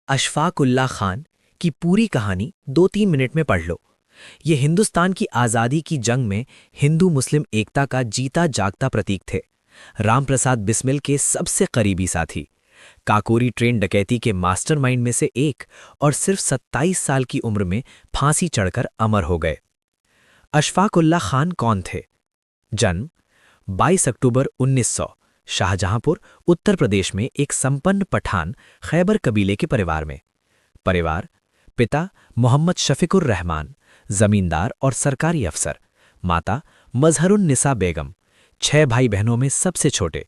अशफाक उल्लाह खान की पूरी कहानी 2-3 मिनट में पढ़ लो। ये हिंदुस्तान की आज़ादी की जंग में हिंदू मुस्लिम एकता का जीता जागता प्रतीक थे। रामप्रसाद बिस्मिल के सबसे करीबी साथी, काकोरी ट्रेन डकैती के मास्टरमाइंड में से एक, और सिर्फ 27 साल की उम्र में फांसी चढ़कर अमर हो गए। अशफाक उल्लाह खान कौन थे? जन्म 22 अक्टूबर 1900, शाहजहांपुर, उत्तर प्रदेश में एक संपन्न पठान खैबर कबीले के परिवार में। परिवार: पिता मोहम्मद शफीकुर रहमान, जमींदार और सरकारी अफसर। माता मजहरुन निसा बेगम, 6 भाई बहनों में सबसे छोटे।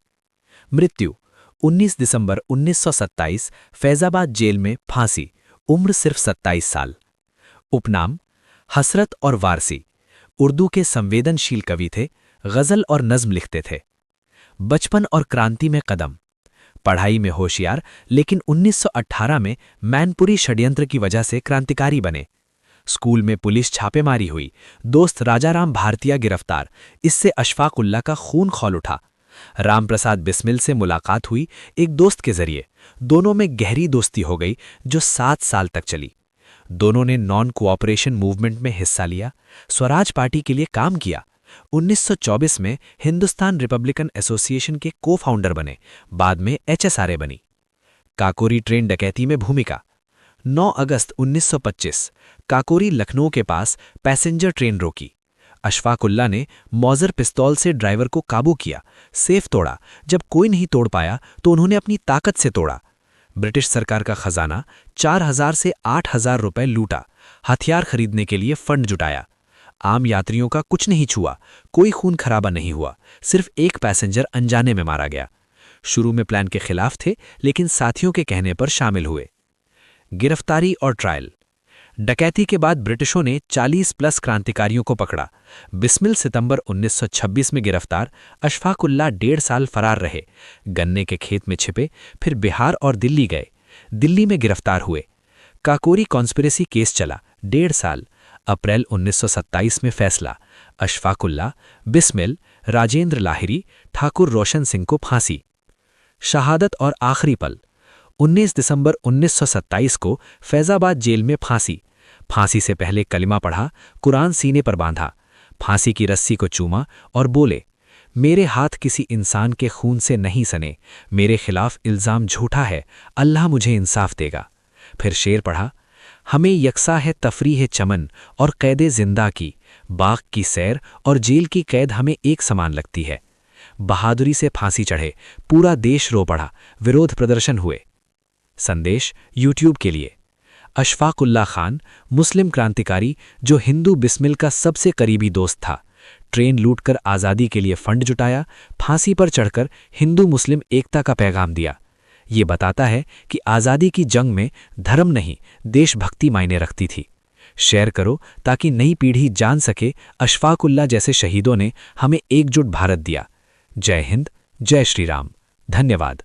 मृत्यु 19 दिसंबर 1927, फैजाबाद जेल में फांसी, उम्र सिर्फ 27 साल। उपनाम: हसरत और वारसी। उर्दू के संवेदनशील कवि थे, गजल और नज्म लिखते थे। बचपन और क्रांति में कदम। पढ़ाई में होशियार, लेकिन 1918 में मैनपुरी षड्यंत्र की वजह से क्रांतिकारी बने। स्कूल में पुलिस छापेमारी हुई, दोस्त राजाराम भारतीय गिरफ्तार, इससे अशफाक उल्लाह का खून खौल उठा। रामप्रसाद बिस्मिल से मुलाकात हुई एक दोस्त के जरिए, दोनों में गहरी दोस्ती हो गई जो 7 साल तक चली। दोनों ने नॉन कोऑपरेशन मूवमेंट में हिस्सा लिया, स्वराज पार्टी के लिए काम किया। 1924 में हिंदुस्तान रिपब्लिकन एसोसिएशन के को-फाउंडर बने, बाद में एचएसआरए बनी। काकोरी ट्रेन डकैती में भूमिका: 9 अगस्त 1925, काकोरी लखनऊ के पास पैसेंजर ट्रेन रोकी। अशफाक उल्लाह ने मौजर पिस्तौल से ड्राइवर को काबू किया, सेफ तोड़ा। जब कोई नहीं तोड़ पाया तो उन्होंने अपनी ताकत से तोड़ा। ब्रिटिश सरकार का खजाना 4000 से 8000 रुपए लूटा, हथियार खरीदने के लिए फंड जुटाया। आम यात्रियों का कुछ नहीं छुआ, कोई खून खराबा नहीं हुआ, सिर्फ एक पैसेंजर अनजाने में मारा गया। शुरू में प्लान के खिलाफ थे, लेकिन साथियों के कहने पर शामिल हुए। गिरफ्तारी और ट्रायल: डकैती के बाद ब्रिटिशों ने 40+ क्रांतिकारियों को पकड़ा। बिस्मिल सितंबर 1926 में गिरफ्तार, अशफाक उल्लाह 1.5 साल फरार रहे। गन्ने के खेत में छिपे, फिर बिहार और दिल्ली गए। दिल्ली में गिरफ्तार हुए। काकोरी कॉन्स्पिरेसी केस चला, 1.5 साल। अप्रैल 1927 में फैसला, अशफाक उल्लाह, बिस्मिल, राजेंद्र लाहिरी, ठाकुर रोशन सिंह को फांसी। शहादत और आखिरी पल: 19 दिसंबर 1927 को फैजाबाद जेल में फांसी। फांसी से पहले कलिमा पढ़ा, कुरान सीने पर बांधा, फांसी की रस्सी को चूमा और बोले, मेरे हाथ किसी इंसान के खून से नहीं सने, मेरे खिलाफ इल्ज़ाम झूठा है, अल्लाह मुझे इंसाफ देगा। फिर शेर पढ़ा, हमें यकसा है तफरीह चमन और कैदे जिंदा की, बाग की सैर और जेल की कैद हमें एक समान लगती है। बहादुरी से फांसी चढ़े, पूरा देश रो पड़ा, विरोध प्रदर्शन हुए। संदेश यूट्यूब के लिए: अशफाक उल्लाह खान, मुस्लिम क्रांतिकारी जो हिंदू बिस्मिल का सबसे करीबी दोस्त था। ट्रेन लूटकर आज़ादी के लिए फंड जुटाया, फांसी पर चढ़कर हिंदू मुस्लिम एकता का पैगाम दिया। ये बताता है कि आज़ादी की जंग में धर्म नहीं, देशभक्ति मायने रखती थी। शेयर करो ताकि नई पीढ़ी जान सके अशफाक उल्लाह जैसे शहीदों ने हमें एकजुट भारत दिया। जय हिंद, जय श्री राम। धन्यवाद।